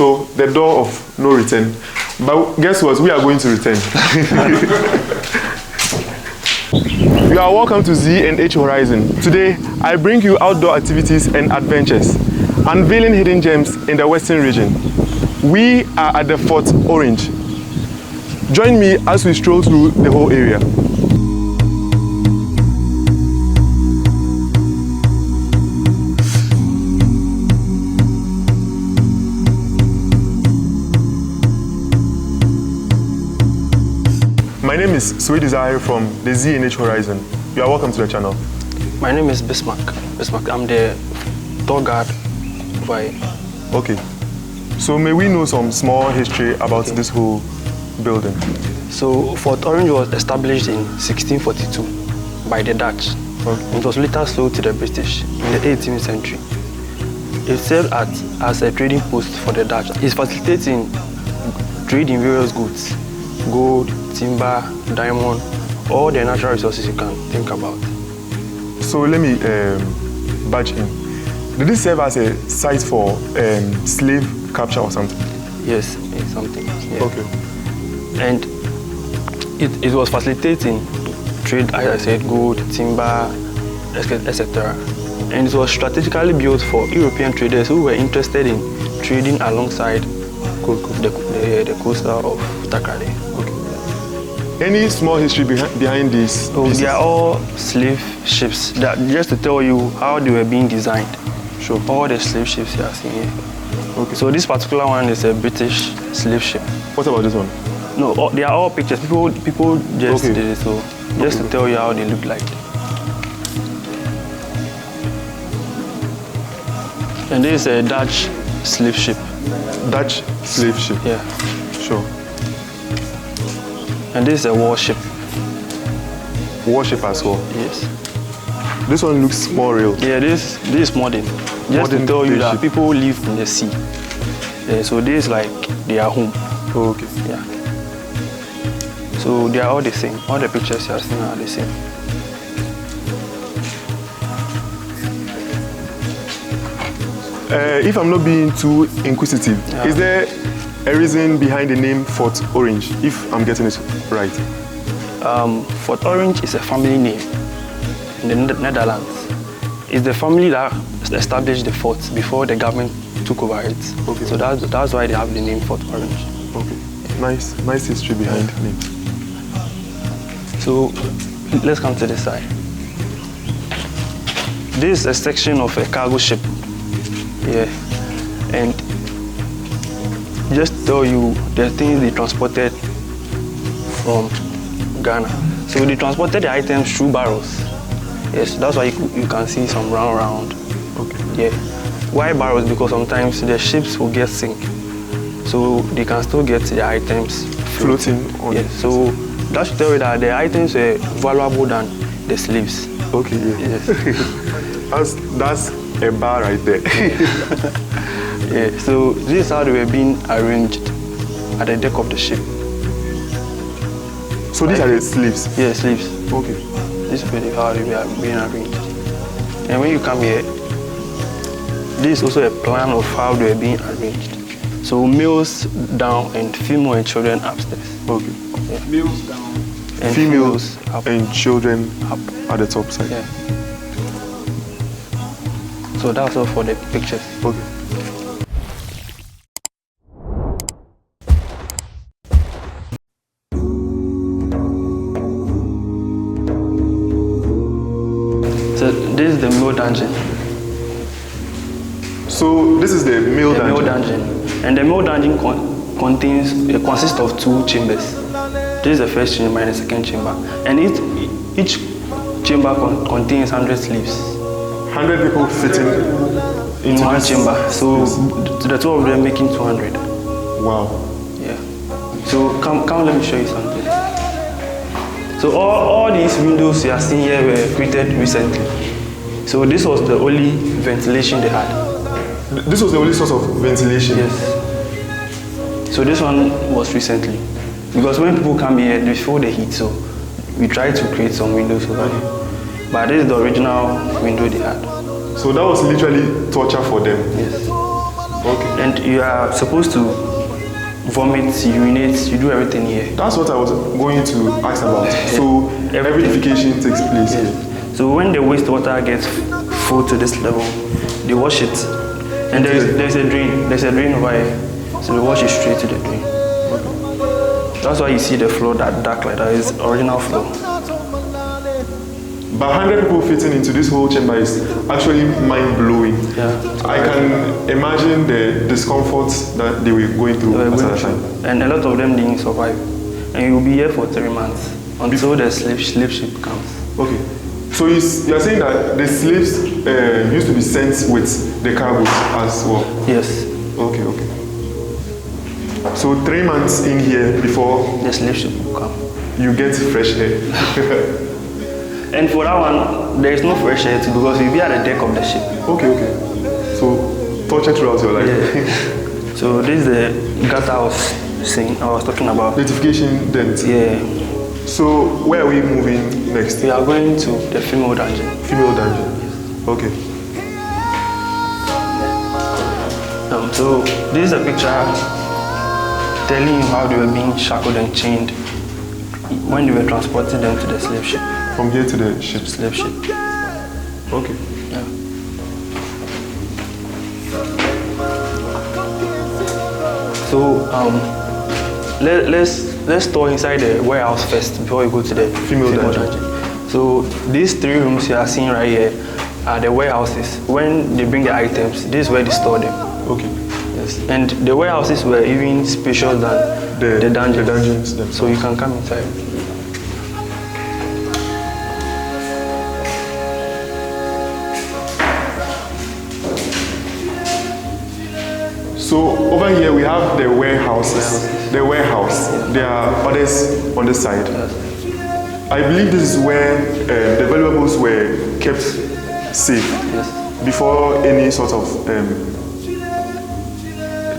So the door of no return. But guess what? We are going to return. You are welcome to ZnH Horizon. Today, I bring you outdoor activities and adventures, unveiling hidden gems in the Western region. We are at the Fort Orange. Join me as we stroll through the whole area. My name is Sekondi from the ZnH Horizon. You are welcome to the channel. My name is Bismarck. I'm the tour guide by. Okay. So may we know some small history about this whole building? So Fort Orange was established in 1642 by the Dutch. Okay. It was later sold to the British in the 18th century. It served as a trading post for the Dutch. It's facilitating trade in various goods: gold, timber, diamond, all the natural resources you can think about. So let me badge in. Did this serve as a site for slave capture or something? Yes, it's something. Yeah. Okay. And it was facilitating trade, as I said, gold, timber, etc. And it was strategically built for European traders who were interested in trading alongside the coastal of Takrady. Okay. Any small history behind these pieces? They are all slave ships. Just to tell you how they were being designed. Sure. All the slave ships you are seeing here. Okay. So this particular one is a British slave ship. What about this one? No, they are all pictures. People just Okay. did it, so just to tell you how they look like. And this is a Dutch slave ship. Dutch slave ship? Yeah. Sure. And this is a warship. Warship as well? Yes. This one looks more real. Yeah, this is modern. Just Modern to tell you that ship. people live in the sea. Yeah, so this is like their home. Oh, okay. Yeah. So they are all the same. All the pictures you are seeing are the same. If I'm not being too inquisitive, Yeah. is there a reason behind the name Fort Orange, if I'm getting it right? Fort Orange is a family name in the Netherlands. It's the family that established the fort before the government took over it. Okay. So that's why they have the name Fort Orange. Okay. Nice history behind names. So let's come to this side. This is a section of a cargo ship. Yeah. And just to tell you the things they transported from Ghana. So they transported the items through barrels. Yes, that's why you can see some round. Okay. Yeah. Why barrels? Because sometimes the ships will get sink. So they can still get the items Floating on. Yeah. So that should tell you that the items were valuable than the slaves. Okay, yeah. Yes. that's a bar right there. Yeah. So this is how they were being arranged at the deck of the ship. So these are the sleeves? Yeah, slaves. Okay. This is how they were being arranged. And when you come here, this is also a plan of how they were being arranged. So males down and female and children upstairs. Okay. Yeah. Males down. And Females up. and children up at the top side. Yeah. So that's all for the pictures. Okay. So this is the male dungeon. So this is the male dungeon? Male dungeon. And the male dungeon consists of two chambers. This is the first chamber and the second chamber. And each chamber contains 100 slaves. 100 people fitting In into one this chamber. So space. the two of them making 200. Wow. Yeah. So come let me show you something. So all these windows you are seeing here were created recently. So this was the only ventilation they had. This was the only source of ventilation? Yes. So this one was recently. Because when people come here, they feel the heat, so we try to create some windows over here. But this is the original window they had. So that was literally torture for them? Yes. Okay. And you are supposed to vomit, urinate, you do everything here. That's what I was going to ask about. So every defecation takes place here. So when the wastewater gets full to this level, they wash it. And there's a drain over here. So they wash it straight to the drain. That's why you see the floor that dark like that is original floor. But 100 people fitting into this whole chamber is actually mind-blowing. Yeah. I can imagine the discomfort that they were going through at that time. And a lot of them didn't survive. And you'll be here for 3 months until the slave ship comes. Okay. So you're saying that the slaves used to be sent with the cargoes as well? Yes. Okay. So 3 months in here before the slave ship will come. You get fresh air. And for that one, there is no fresh air too because you'll be at the deck of the ship. Okay. So torture throughout your life. Yeah. So this is the gutter I was talking about. Notification dent. Yeah. So where are we moving next? We are going to the female dungeon. Female dungeon. Okay. So this is a picture telling you how they were being shackled and chained when they were transporting them to the slave ship. From here to the ship? Slave ship. Okay. Yeah. So let's store inside the warehouse first before we go to the female dungeon. So these 3 rooms you are seeing right here are the warehouses. When they bring the items, this is where they store them. Okay. Yes. And the warehouses were even spacious than the dungeons. The dungeons themselves. So you can come inside. So over here we have the warehouses. The warehouse. There are others on this side. I believe this is where the valuables were kept safe before any sort of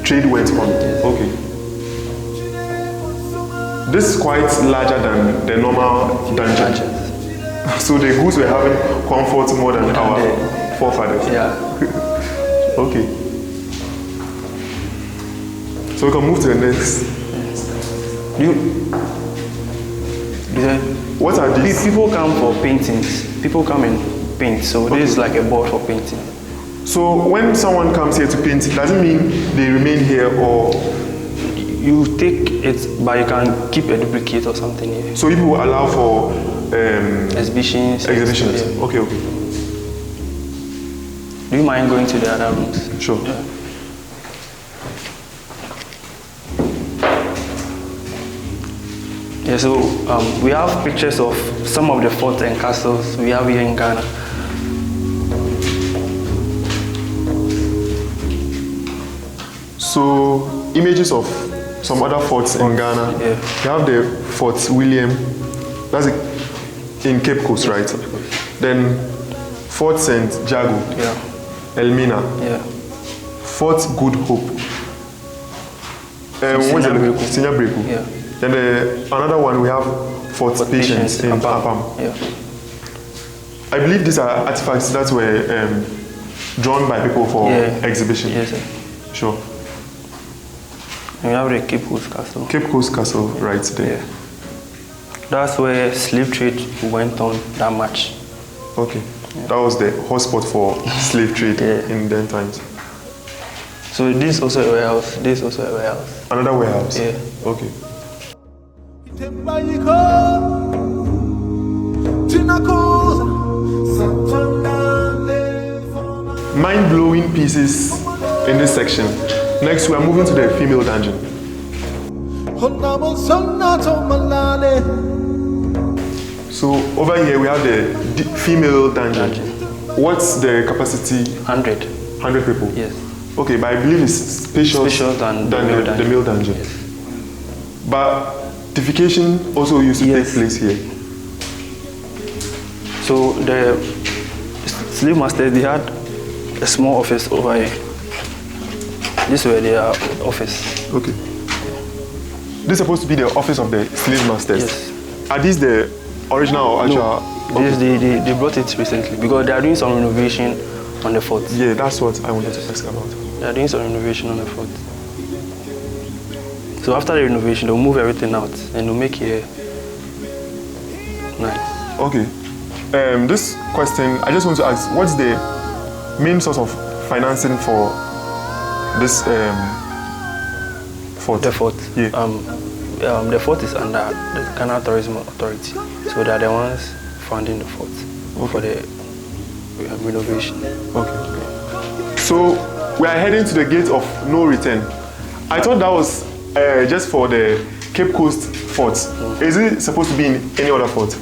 trade went on. Okay. This is quite larger than the normal dungeon. So the goods were having comfort more than our forefathers. Yeah. Okay. So we can move to the next. What are these? People come for paintings. People come and paint. So this is like a board for painting. So when someone comes here to paint, it doesn't mean they remain here or... You take it, but you can keep a duplicate or something here. So people will allow for... exhibitions. Exhibitions. Yeah. Okay. Do you mind going to the other rooms? Sure. Yeah. Yeah, so we have pictures of some of the forts and castles we have here in Ghana. So images of some other forts in Ghana. Yeah. You have the Fort William, that's in Cape Coast, right? Then Fort St. Jago, Elmina, Fort Good Hope, Sinyabreku. Yeah. Then another one we have Fort Patience in Apam. Yeah. I believe these are artifacts that were drawn by people for exhibition. Yes, sir. Sure. And we have the Cape Coast Castle. Cape Coast Castle, right there. Yeah. That's where slave trade went on that much. Okay. Yeah. That was the hotspot for slave trade in then times. So this is also a warehouse. This is also a warehouse. Another warehouse? Yeah. Okay. Mind-blowing pieces in this section. Next, we are moving to the female dungeon. So over here we have the female dungeon. What's the capacity? 100. 100 people? Yes. Okay, but I believe it's spacious than the male dungeon. Yes. But defecation also used to take place here. So the slave masters, they had a small office over here. This is where their office. Okay. This is supposed to be the office of the slave masters. Yes. Are these the original or actual? No, they brought it recently because they are doing some renovation on the fort. Yeah, that's what I wanted to ask about. They are doing some renovation on the fort. So after the renovation, they'll move everything out and they'll make it nice. Okay. This question, I just want to ask, what's the main source of financing for this fort? The fort? Yeah. The fort is under the Ghana Tourism Authority. So they are the ones funding the fort for the renovation. Okay. So we are heading to the gate of no return. I thought that was just for the Cape Coast fort. Is it supposed to be in any other fort?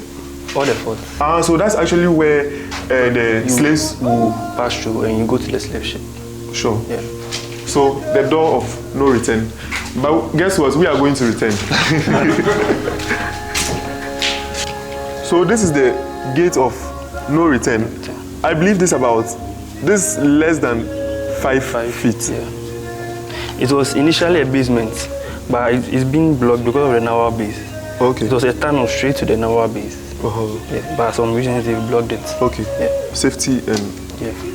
All the forts. So that's actually where the slaves will pass through and you go to the slave ship. Sure. Yeah. So the door of no return. But guess what? We are going to return. So this is the gate of no return. I believe this less than 5 feet. Yeah. It was initially a basement, but it's been blocked because of the Naval base. Okay. It was a tunnel straight to the Naval base. Yeah, but for some reasons they blocked it. Okay. Yeah. Safety and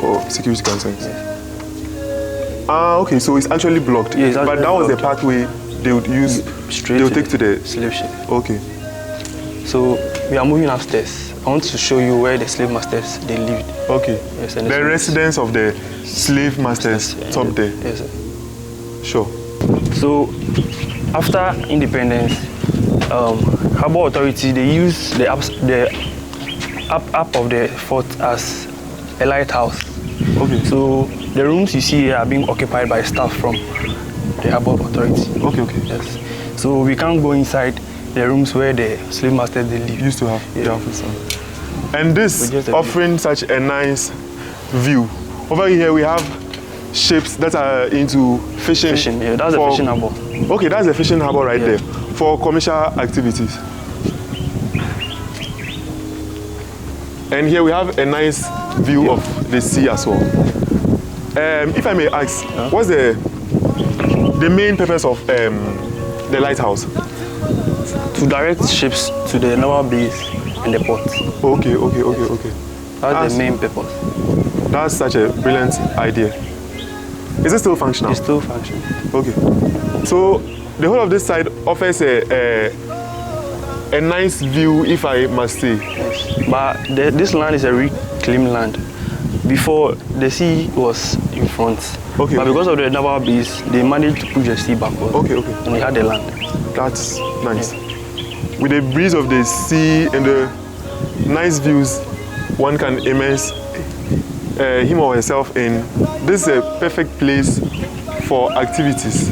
or security concerns. Yeah. Okay, so it's actually blocked. Yeah, it's actually but that was blocked. the pathway they would use. Straight. They would take to the slave ship. Okay. So we are moving upstairs. I want to show you where the slave masters they lived. Okay. Yes, the residence of the slave masters top there. Yes, sir. Sure. So after independence, Harbour Authority they use the up of the fort as a lighthouse. Okay. So the rooms you see here are being occupied by staff from the Harbour Authority. Okay, okay. Yes. So we can't go inside the rooms where the slave masters they live. Used to have. Yeah. And this offering such a nice view. Over here we have ships that are into fishing. Fishing, yeah, that's a fishing harbour. Okay, that's a fishing harbour right there for commercial activities. And here we have a nice view of the sea as well. If I may ask, what's the main purpose of the lighthouse? To direct ships to the Naval base and the port. Okay. That's the main purpose. That's such a brilliant idea. Is it still functional? It's still functional. Okay. So the whole of this side offers a nice view, if I must say. Yes. But this land is a reclaimed land. Before, the sea was in front. Okay. But because of the Naval base, they managed to push the sea backward. Okay. And they had the land. That's nice. Yeah. With the breeze of the sea and the nice views, one can immerse him or herself in. This is a perfect place for activities.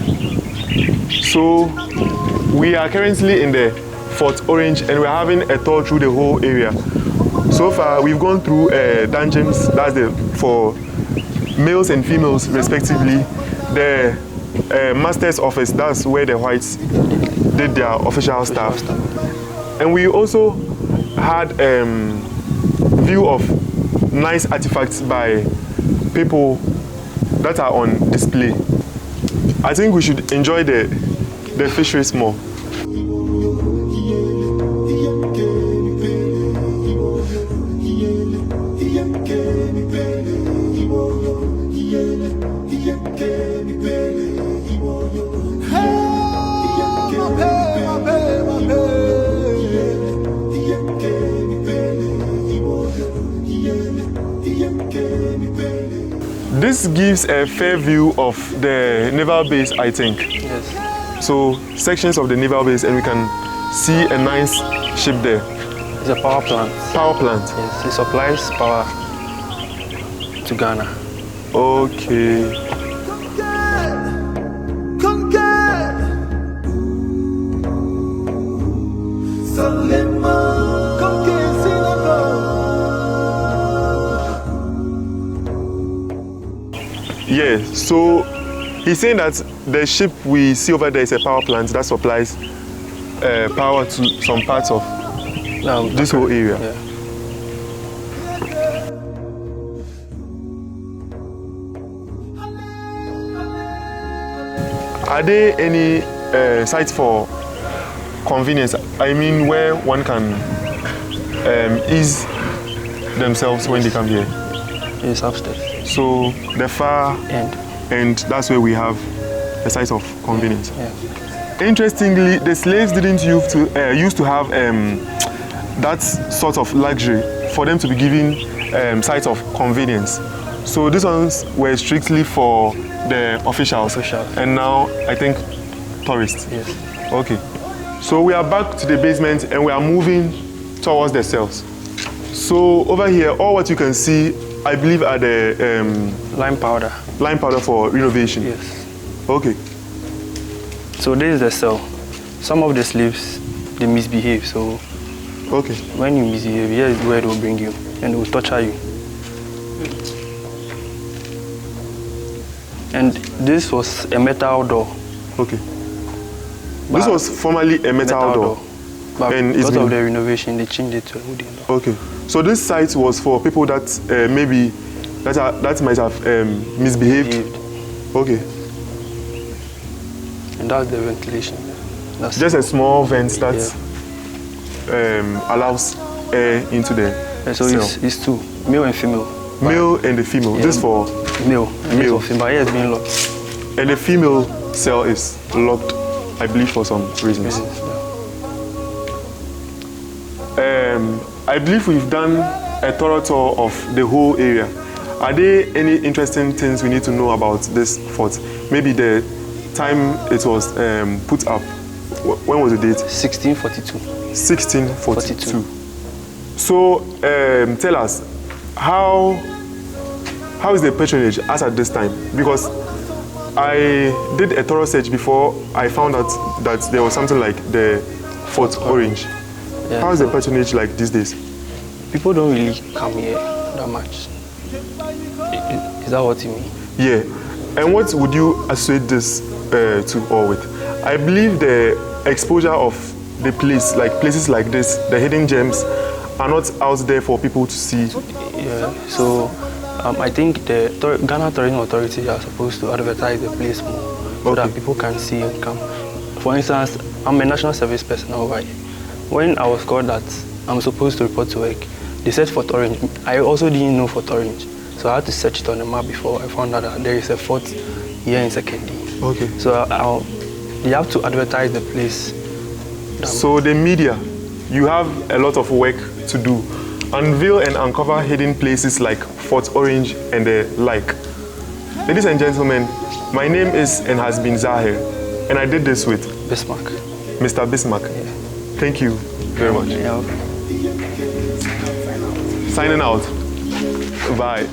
So we are currently in the Fort Orange and we're having a tour through the whole area. So far we've gone through dungeons, that's for males and females respectively. The master's office, that's where the whites did their official stuff. And we also had view of nice artifacts by people that are on display. I think we should enjoy the fisheries more. This gives a fair view of the naval base, I think. Yes. So sections of the naval base, and we can see a nice ship there. It's a power plant. Power plant? Yes, it supplies power to Ghana. Okay. Yeah, so he's saying that the ship we see over there is a power plant that supplies power to some parts of this whole area. Yeah. Are there any sites for convenience? I mean, where one can ease themselves when they come here? It's upstairs. So the far end. and that's where we have the site of convenience. Yeah. Interestingly, the slaves didn't used to have that sort of luxury for them to be given sites of convenience. So these ones were strictly for the officials. And now I think tourists. Yes. Okay. So we are back to the basement and we are moving towards the cells. So over here, all what you can see, I believe, are the lime powder. Lime powder for renovation. Yes. Okay. So this is the cell. Some of the slaves, they misbehave. So okay. When you misbehave, here is where they will bring you and they will torture you. And this was a metal door. Okay. This was formerly a metal door. But because of the renovation, they changed it to a wooden door. Okay. So this site was for people that maybe that might have misbehaved. Okay. And that's the ventilation. That's just a small vent that allows air into the so cell. It's two, male and female. Male and the female. This for male. Male. For female. Here it's being locked. And the female cell is locked, I believe, for some reasons. I believe we've done a thorough tour of the whole area. Are there any interesting things we need to know about this fort? Maybe the time it was put up. When was the date? 1642. 1642. So tell us, how is the patronage as at this time? Because I did a thorough search before I found out that there was something like the Fort Orange. Yeah, how is the patronage like these days? People don't really come here that much. Is that what you mean? Yeah. And what would you associate this to or with? I believe the exposure of the place, like places like this, the hidden gems, are not out there for people to see. Yeah. So I think the Ghana Tourism Authority are supposed to advertise the place more so that people can see and come. For instance, I'm a national service personnel over here. When I was called that I'm supposed to report to work, they said Fort Orange. I also didn't know Fort Orange. So I had to search it on the map before I found out that there is a fort here in Sekondi. Okay. So you have to advertise the place. So the media, you have a lot of work to do. Unveil and uncover hidden places like Fort Orange and the like. Ladies and gentlemen, my name is and has been Zahir, and I did this with Bismarck. Mr. Bismarck. Yeah. Thank you very much. Yeah. Signing out. Bye.